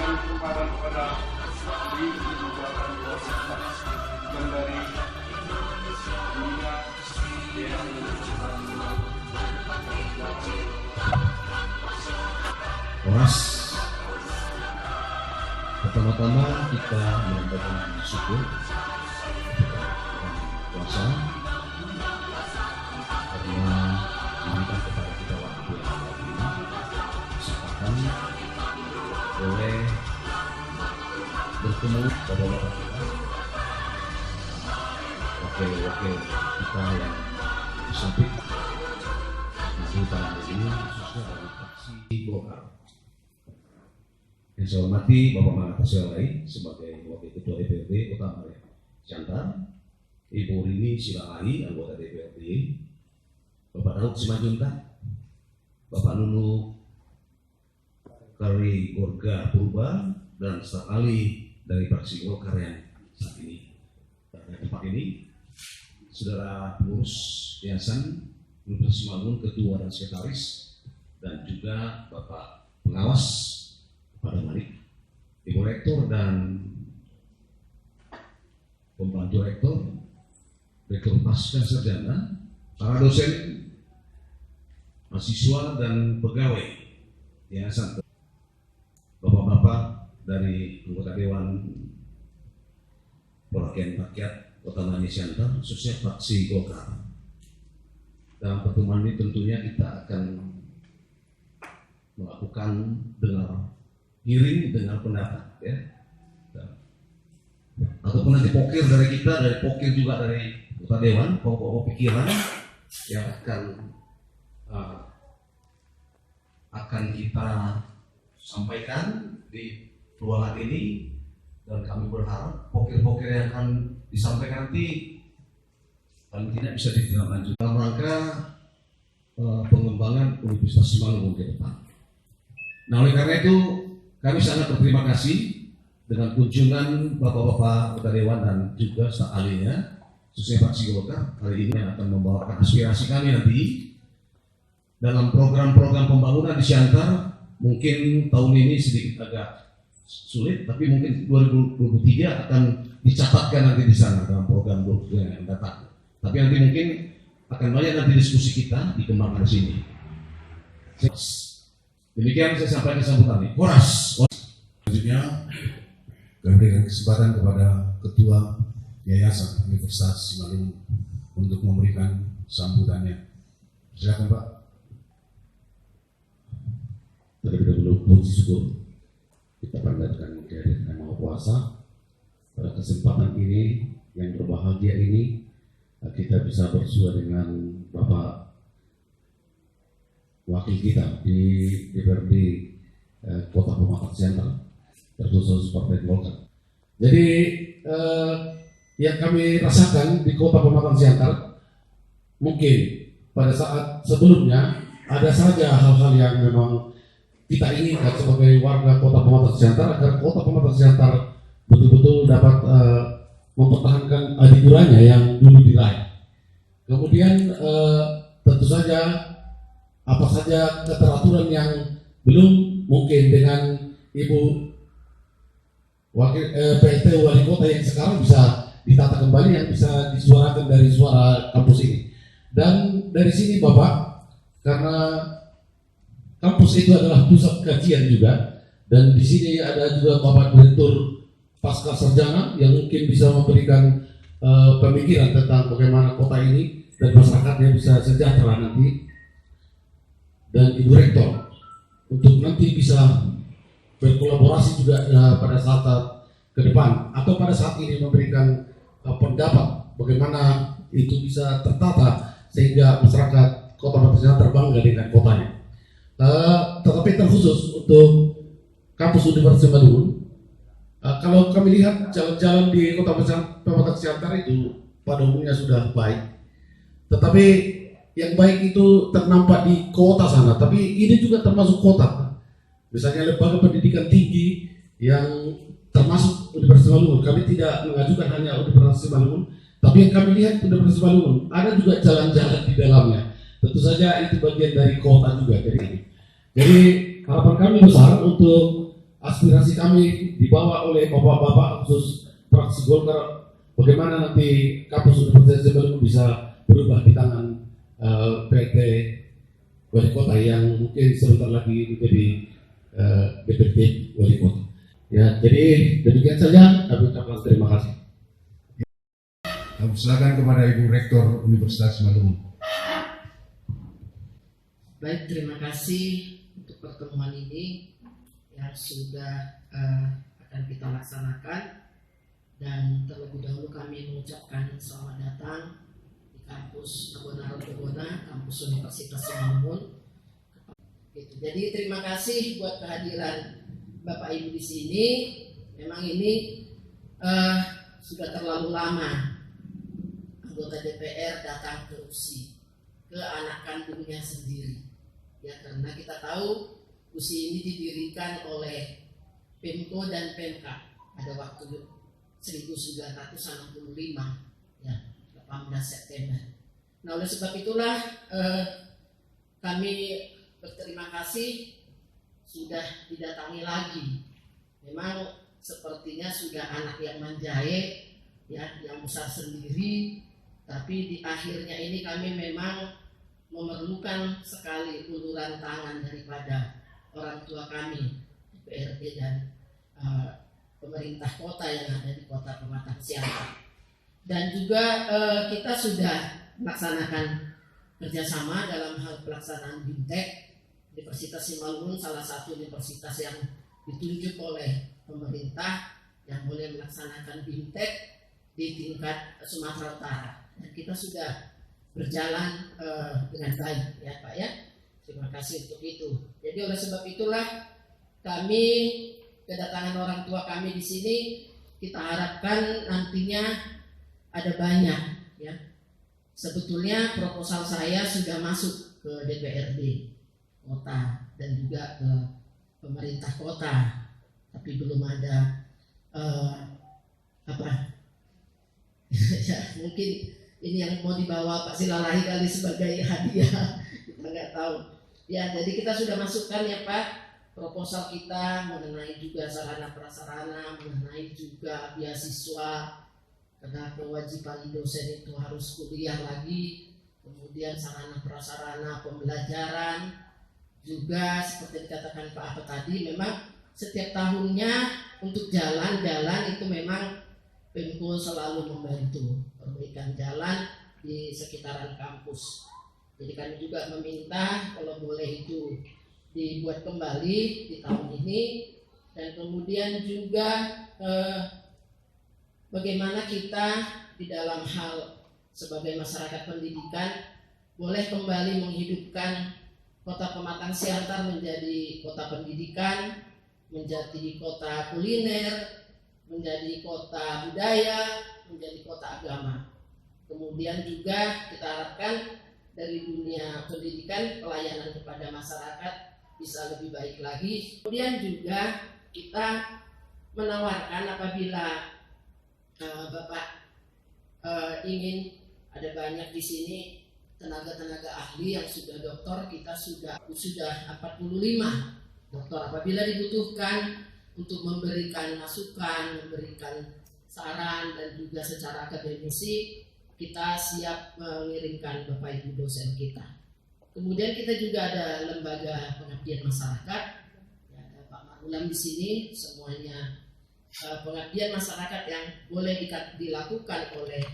memberikan kesempatan kepada di membuatkan dan dari dunia yang Oras, pertama-tama kita menyampaikan syukur kuasa karena diberikan kepada kita waktu yang kesempatan boleh bertemu bapak-bapak kita, wakil-wakil kita yang disamping nanti tahun ini khususnya dari fraksi Golkar. Yang saya hormati Bapak Mana Pasyalai sebagai Wakil Ketua DPRD Kota Maria Siantar, Ibu Rini Silalahi anggota DPRD, Bapak Daud Simajuntak, Bapak Nunu Kari Gorga Purba, dan staf ahli dari fraksi Golkar yang saat ini pada tempat ini, Saudara Pengurus Yayasan Universitas Simalungun, Ketua dan Sekretaris, dan juga Bapak Pengawas pada Malik, Ibu Rektor dan Pembantu Rektor, Rektor Pasca Sarjana, para dosen, mahasiswa dan pegawai yayasan, bapak-bapak dari anggota Dewan Perwakilan Rakyat Kota Maria Siantar, khususnya fraksi Golkar. Dalam pertemuan ini tentunya kita akan melakukan hearing dengar pendapat, ya, ataupun nanti pokir dari kita, dari pokir juga dari Kota Dewan, pokok pikiran yang akan kita sampaikan di ruangan ini, dan kami berharap pokir-pokir yang akan disampaikan nanti kami tidak bisa ditindaklanjuti dalam rangka pengembangan Universitas Simalungun ke depan. Nah, oleh karena itu kami sangat berterima kasih dengan kunjungan bapak-bapak Kota Dewan dan juga staf ahlinya, khususnya fraksi Golkar hari ini yang akan membawakan aspirasi kami nanti dalam program-program pembangunan di Siantar. Mungkin tahun ini sedikit agak sulit, tapi mungkin 2023 akan dicatatkan nanti di sana dalam program yang datang. Tapi nanti mungkin akan banyak nanti diskusi kita dikembangkan di sini. Demikian saya sampaikan sambutan ini. Horas. Selanjutnya kami berikan kesempatan kepada Ketua Yayasan Universitas Simalungun untuk memberikan sambutannya. Silakan Pak. Terlebih dahulu puji syukur kita panjatkan kehadiran Yang Maha Kuasa pada kesempatan ini yang berbahagia ini, kita bisa bersua dengan Bapak wakil kita di DPRD Kota Pematang Siantar, terkhusus Partai Golkar. Jadi yang kami rasakan di Kota Pematang Siantar, mungkin pada saat sebelumnya ada saja hal-hal yang memang kita inginkan sebagai warga Kota Pematang Siantar, agar Kota Pematang Siantar betul-betul dapat mempertahankan adilurannya yang dulu diraih. Kemudian tentu saja apa saja keteraturan yang belum mungkin dengan Ibu Wakil PLT Wali Kota yang sekarang bisa ditata kembali, yang bisa disuarakan dari suara kampus ini. Dan dari sini Bapak, karena kampus itu adalah pusat kajian juga, dan di sini ada juga Bapak Direktur Pasca Sarjana yang mungkin bisa memberikan pemikiran tentang bagaimana kota ini dan masyarakatnya bisa sejahtera nanti, dan Ibu Rektor untuk nanti bisa berkolaborasi juga pada saat ke depan atau pada saat ini memberikan pendapat bagaimana itu bisa tertata sehingga masyarakat Kota Pematang terbangga dengan kotanya. Tetapi terkhusus untuk kampus Universitas Simalungun, kalau kami lihat jalan-jalan di Kota Pematang Siantar itu pada umumnya sudah baik, tetapi yang baik itu ternampak di kota sana, tapi ini juga termasuk kota. Misalnya lembaga pendidikan tinggi yang termasuk Universitas Simalungun, kami tidak mengajukan hanya Universitas Simalungun, tapi yang kami lihat Universitas Simalungun ada juga jalan-jalan di dalamnya. Tentu saja itu bagian dari kota juga. Jadi harapan kami besar untuk aspirasi kami dibawa oleh bapak-bapak khusus fraksi Golkar, bagaimana nanti kampus Universitas Simalungun bisa berubah di tangan PT Wali Kota yang mungkin sebentar lagi menjadi DPT Wali Kota. Ya, jadi demikian saja. Kami ucapkan terima kasih. Silakan kepada Ibu Rektor Universitas Simalungun. Baik, terima kasih untuk pertemuan ini yang sudah akan kita laksanakan, dan terlebih dahulu kami mengucapkan selamat datang di kampus Abona, kampus Universitas Simalungun. Jadi terima kasih buat kehadiran Bapak Ibu di sini. Memang ini sudah terlalu lama anggota DPR datang ke USI, ke anak kandungnya sendiri. Ya, karena kita tahu USI ini didirikan oleh Pemko dan Pemka pada waktu 1965, ya, 18 September. Nah, oleh sebab itulah kami berterima kasih sudah didatangi lagi. Memang sepertinya sudah anak yang manjaye, ya, yang besar sendiri, tapi di akhirnya ini kami memang memerlukan sekali uluran tangan daripada orang tua kami, DPRD dan pemerintah kota yang ada di Kota Pematang Siantar. Dan juga kita sudah melaksanakan kerjasama dalam hal pelaksanaan BIMTEK. Universitas Simalungun salah satu universitas yang ditunjuk oleh pemerintah yang boleh melaksanakan BIMTEK di tingkat Sumatera Utara. Dan kita sudah berjalan dengan baik, ya Pak ya. Terima kasih untuk itu. Jadi oleh sebab itulah kami kedatangan orang tua kami di sini, kita harapkan nantinya ada banyak, ya. Sebetulnya proposal saya sudah masuk ke DPRD kota dan juga ke pemerintah kota, tapi belum ada ya, mungkin ini yang mau dibawa Pak Silalahi kali sebagai hadiah, kita nggak tahu. Ya, jadi kita sudah masukkan ya Pak proposal kita mengenai juga sarana prasarana, mengenai juga beasiswa, karena kewajiban dosen itu harus kuliah lagi, kemudian sarana prasarana pembelajaran, juga seperti dikatakan Pak Apa tadi, memang setiap tahunnya untuk jalan-jalan itu memang Pemko selalu membantu perbaikan jalan di sekitaran kampus. Jadi kami juga meminta kalau boleh itu dibuat kembali di tahun ini, dan kemudian juga bagaimana kita di dalam hal sebagai masyarakat pendidikan boleh kembali menghidupkan Kota Pematang Siantar menjadi kota pendidikan, menjadi kota kuliner, menjadi kota budaya, menjadi kota agama. Kemudian juga kita harapkan dari dunia pendidikan pelayanan kepada masyarakat bisa lebih baik lagi. Kemudian juga kita menawarkan apabila Bapak ingin, ada banyak di sini tenaga-tenaga ahli yang sudah doktor, kita sudah 45 doktor. Apabila dibutuhkan untuk memberikan masukan, memberikan saran, dan juga secara akademisi, kita siap mengirimkan Bapak Ibu dosen kita. Kemudian kita juga ada lembaga pengabdian masyarakat, ya, ada Pak Marulam di sini, semuanya pengabdian masyarakat yang boleh dilakukan oleh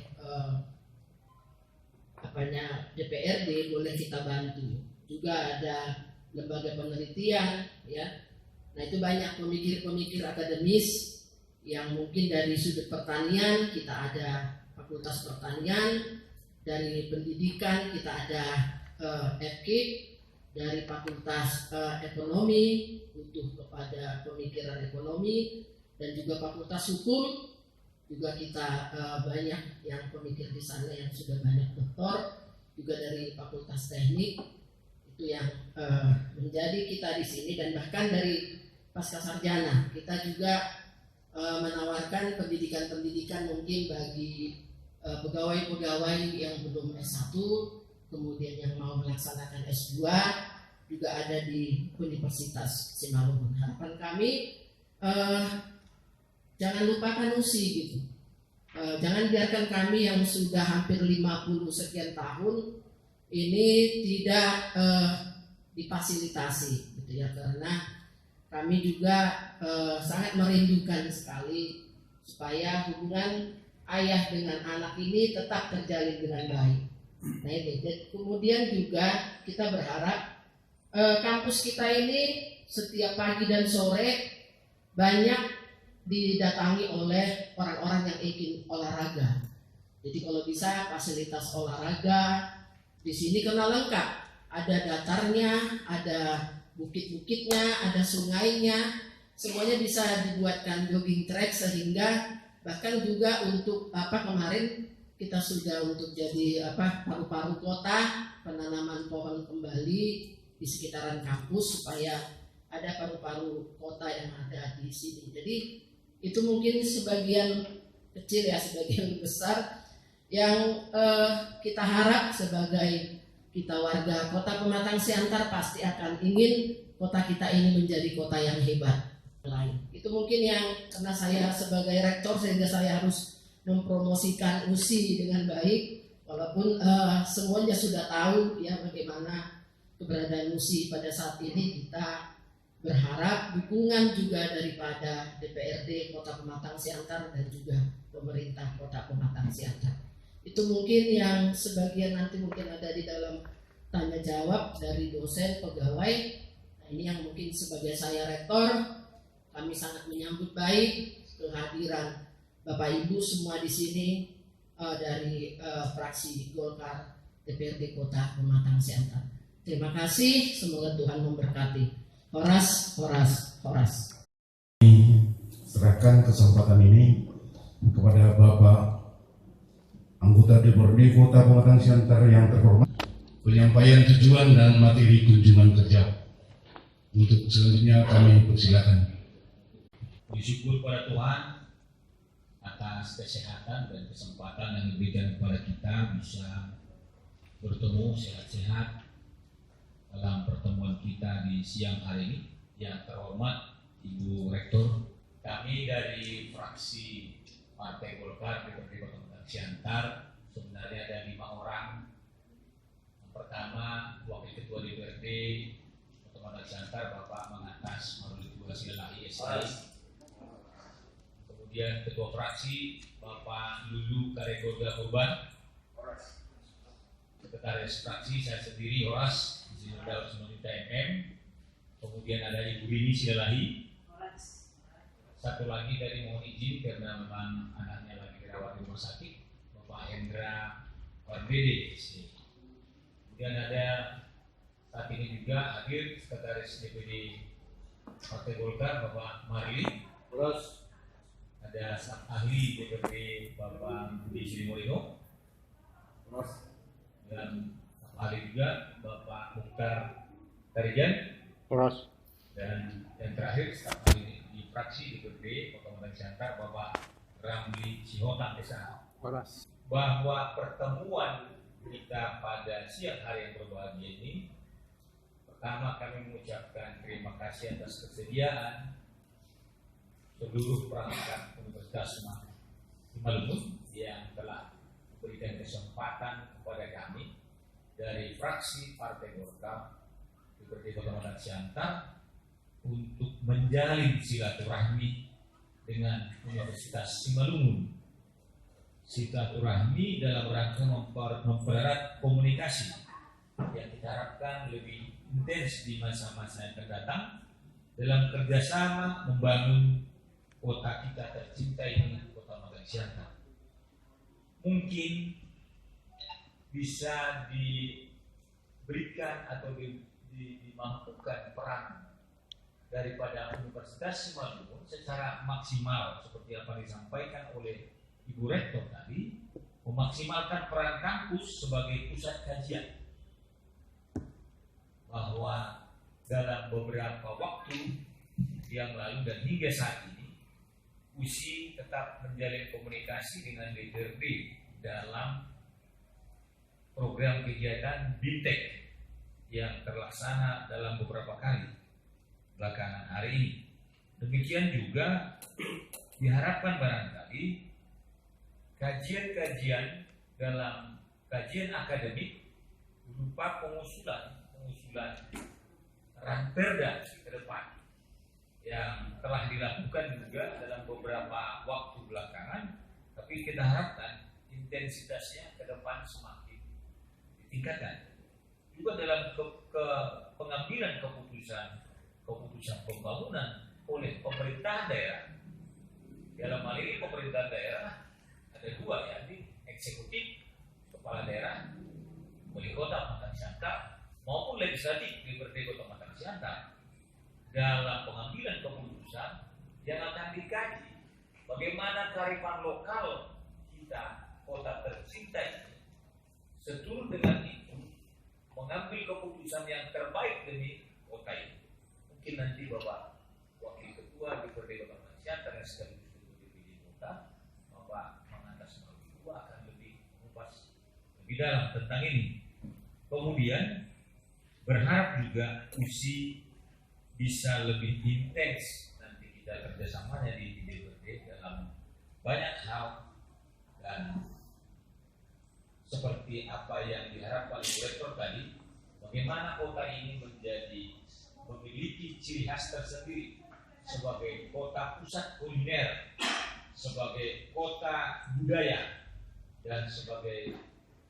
DPRD, boleh kita bantu. Juga ada lembaga penelitian, ya. Nah, itu banyak pemikir-pemikir akademis yang mungkin dari sudut pertanian, kita ada Fakultas Pertanian, dari pendidikan kita ada FKIP, dari Fakultas Ekonomi butuh kepada pemikiran ekonomi, dan juga Fakultas Hukum juga kita banyak yang pemikir di sana yang sudah banyak doktor, juga dari Fakultas Teknik itu yang menjadi kita di sini, dan bahkan dari pasca sarjana kita juga menawarkan pendidikan-pendidikan mungkin bagi pegawai-pegawai yang belum S1, kemudian yang mau melaksanakan S2 juga ada di Universitas Simalungun. Harapan kami eh, jangan lupakan USI gitu. Jangan biarkan kami yang sudah hampir 50 sekian tahun ini tidak difasilitasi gitu ya, karena kami juga sangat merindukan sekali supaya hubungan ayah dengan anak ini tetap terjalin dengan baik. Nah ini, kemudian juga kita berharap kampus kita ini setiap pagi dan sore banyak didatangi oleh orang-orang yang ingin olahraga. Jadi kalau bisa fasilitas olahraga di sini kena lengkap. Ada datarnya, ada bukit-bukitnya, ada sungainya, semuanya bisa dibuatkan jogging track sehingga bahkan juga untuk kemarin kita sudah untuk jadi paru-paru kota, penanaman pohon kembali di sekitaran kampus supaya ada paru-paru kota yang ada di sini. Jadi itu mungkin sebagian kecil ya, sebagian besar yang kita harap sebagai kita warga Kota Pematang Siantar pasti akan ingin kota kita ini menjadi kota yang hebat lain. Itu mungkin yang karena saya sebagai rektor sehingga saya harus mempromosikan USI dengan baik, walaupun semuanya sudah tahu ya bagaimana keberadaan USI pada saat ini. Kita berharap dukungan juga daripada DPRD Kota Pematang Siantar dan juga pemerintah Kota Pematang Siantar. Itu mungkin yang sebagian nanti mungkin ada di dalam tanya jawab dari dosen pegawai. Nah, ini yang mungkin sebagai saya rektor, kami sangat menyambut baik kehadiran Bapak Ibu semua di sini dari fraksi Golkar DPRD Kota Pematang Siantar. Terima kasih, semoga Tuhan memberkati. Horas. Serahkan kesempatan ini kepada Bapak anggota DPRD Kota Pematang Siantar yang terhormat. Penyampaian tujuan dan materi kunjungan kerja. Untuk selanjutnya kami persilakan. Bersyukur pada Tuhan atas kesehatan dan kesempatan yang diberikan kepada kita bisa bertemu sehat-sehat dalam pertemuan kita di siang hari ini. Yang terhormat Ibu Rektor, kami dari fraksi Partai Golkar DPRD Kota Pematang Siantar sebenarnya ada 5 orang. Yang pertama, Wakil Ketua DPRD Kota Pematang Siantar Bapak Mangatas Marulituwa Silalahi SI. Kemudian Ketua Fraksi Bapak Lulu Karegoda Kurban. Sekretaris Fraksi saya sendiri Horas Daud Semanita MM. Kemudian ada Ibu Rini Silalahi. Satu lagi dari mohon izin karena memang anaknya lagi dirawat di rumah sakit, Bapak Hendra Wardede. Kemudian ada saat ini juga hadir Sekretaris DPD Partai Golkar Bapak Marli. Terus ada staf ahli DPRD Bapak Budi Srimorino. Dan staf ahli juga Bapak Mukhtar Tarijan. Dan yang terakhir staf ahli di fraksi DPRD Kota Pematang Siantar Bapak Ramli Sihotan Desa. Bahwa pertemuan kita pada siang hari yang berbahagia ini, pertama kami mengucapkan terima kasih atas kesediaan seluruh perangkat Universitas Simalungun yang telah memberikan kesempatan kepada kami dari fraksi Partai Golkar DPRD Kota Pematang Siantar untuk menjalin silaturahmi dengan Universitas Simalungun. Silaturahmi dalam rangka mempererat komunikasi yang kita harapkan lebih intens di masa-masa yang akan datang dalam kerjasama membangun kota kita tercinta ini, Kota Pematang Siantar. Mungkin bisa diberikan atau dimampukan peran daripada Universitas Simalungun secara maksimal seperti apa disampaikan oleh Ibu Rektor tadi, memaksimalkan peran kampus sebagai pusat kajian, bahwa dalam beberapa waktu yang lalu dan hingga saat ini USI tetap menjalin komunikasi dengan DPRD dalam program kegiatan BIMTEK yang terlaksana dalam beberapa kali belakangan hari ini. Demikian juga diharapkan barangkali kajian-kajian dalam kajian akademik berupa pengusulan ranperda ke depan yang telah dilakukan juga dalam beberapa waktu belakangan, tapi kita harapkan intensitasnya ke depan semakin ditingkatkan. Juga dalam pengambilan keputusan pembangunan oleh pemerintahan daerah. Dalam hal ini pemerintahan daerah ada dua, yakni eksekutif, kepala daerah, wali kota Pematang Siantar, maupun legislatif DPRD Kota Pematang Siantar. Dalam pengambilan keputusan yang akan dikaji bagaimana kearifan lokal kita, kota tercinta ini, seturut dengan itu mengambil keputusan yang terbaik demi kota ini. Mungkin nanti Bapak Wakil Ketua DPRD Kota Pematang Siantar yang sekaligus Ketua DPD Kota, Bapak Mangantas Maludua akan lebih mengupas lebih dalam tentang ini. Kemudian berharap juga USI bisa lebih intens nanti kita kerjasamanya di DPRD dalam banyak hal, dan seperti apa yang diharapkan oleh Rektor tadi, bagaimana kota ini memiliki ciri khas tersendiri sebagai kota pusat kuliner, sebagai kota budaya, dan sebagai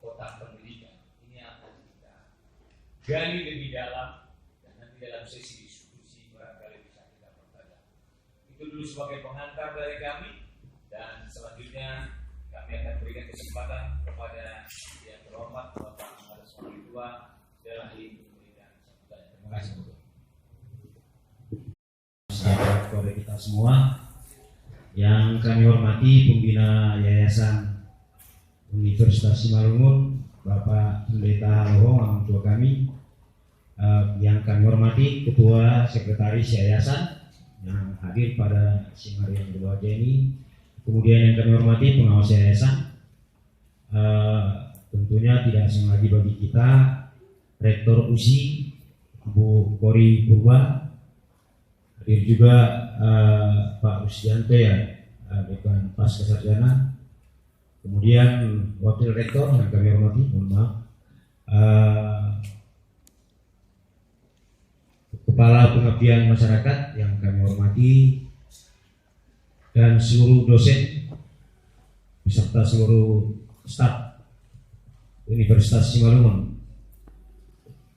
kota pendidikan. Ini akan kita gali lebih dalam, dan nanti dalam sesi diskusi barangkali bisa kita pertajam. Itu dulu sebagai pengantar dari kami, dan selanjutnya kami akan berikan kesempatan kepada yang terhormat Bapak Mangantas Maludua dalam ini memberikan sambutan. Terima kasih. Kepada kita semua yang kami hormati Pembina Yayasan Universitas Simalungun, Bapak Pendeta Haloho, orang tua kami, yang kami hormati Ketua Sekretaris Yayasan yang hadir pada siang hari yang berbahagia ini, kemudian yang kami hormati pengawas Yayasan, tentunya tidak asing lagi bagi kita Rektor USI Bu Kori Purba, hadir juga Pak Rusdianto ya, Dekan Pasca Sarjana, kemudian Wakil Rektor yang kami hormati, mohon maaf, Kepala Pengabdian Masyarakat yang kami hormati, dan seluruh dosen beserta seluruh staf Universitas Simalungun,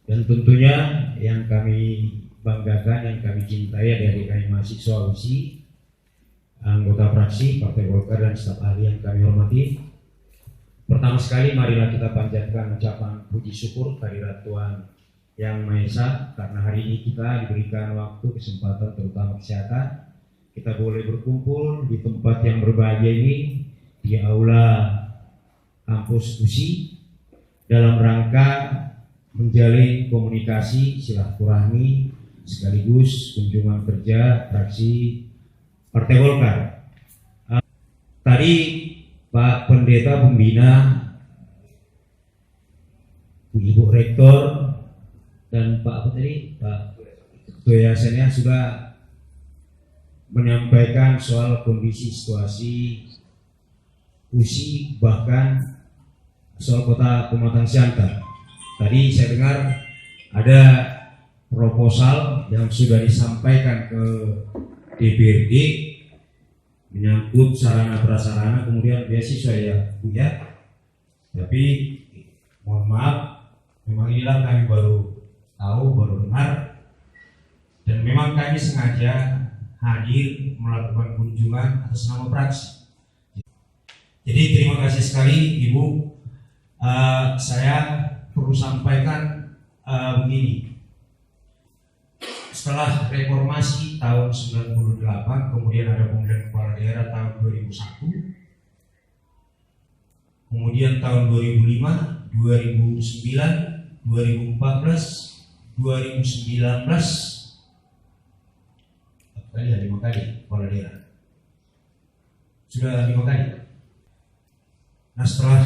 dan tentunya yang kami banggakan, yang kami cintai dari kami mahasiswa USI, anggota fraksi Partai Golkar, dan staf ahli yang kami hormati. Pertama sekali marilah kita panjatkan ucapan puji syukur kehadirat Tuhan Yang Maha Esa, karena hari ini kita diberikan waktu, kesempatan, terutama kesehatan, kita boleh berkumpul di tempat yang berbahagia ini, di aula kampus USI, dalam rangka menjalin komunikasi silaturahmi sekaligus kunjungan kerja fraksi Partai Golkar. Tadi Pak Pendeta Pembina, Ibu Rektor, dan Pak Ketua Yayasannya sudah menyampaikan soal kondisi situasi USI, bahkan soal kota Pematang Siantar. Tadi saya dengar ada proposal yang sudah disampaikan ke DPRD menyangkut sarana prasarana, kemudian beasiswa ya Bu ya. Tapi mohon maaf, memang inilah kami baru tahu, baru dengar, dan memang kami sengaja hadir melakukan kunjungan atas nama fraksi. Jadi terima kasih sekali Ibu. Saya perlu sampaikan begini. Setelah reformasi tahun 98, kemudian ada pemilihan kepala daerah tahun 2001, kemudian tahun 2005, 2009, 2014, 2019, kali ya 5 kali kepala daerah. Sudah 5 kali. Nah, setelah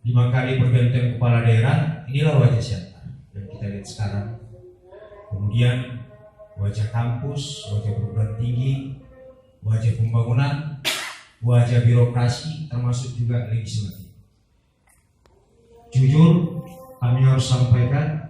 5 kali pergantian kepala daerah, inilah wajah Siantar yang kita lihat sekarang. Kemudian wajah kampus, wajah perguruan tinggi, wajah pembangunan, wajah birokrasi, termasuk juga legislatif. Jujur, kami harus sampaikan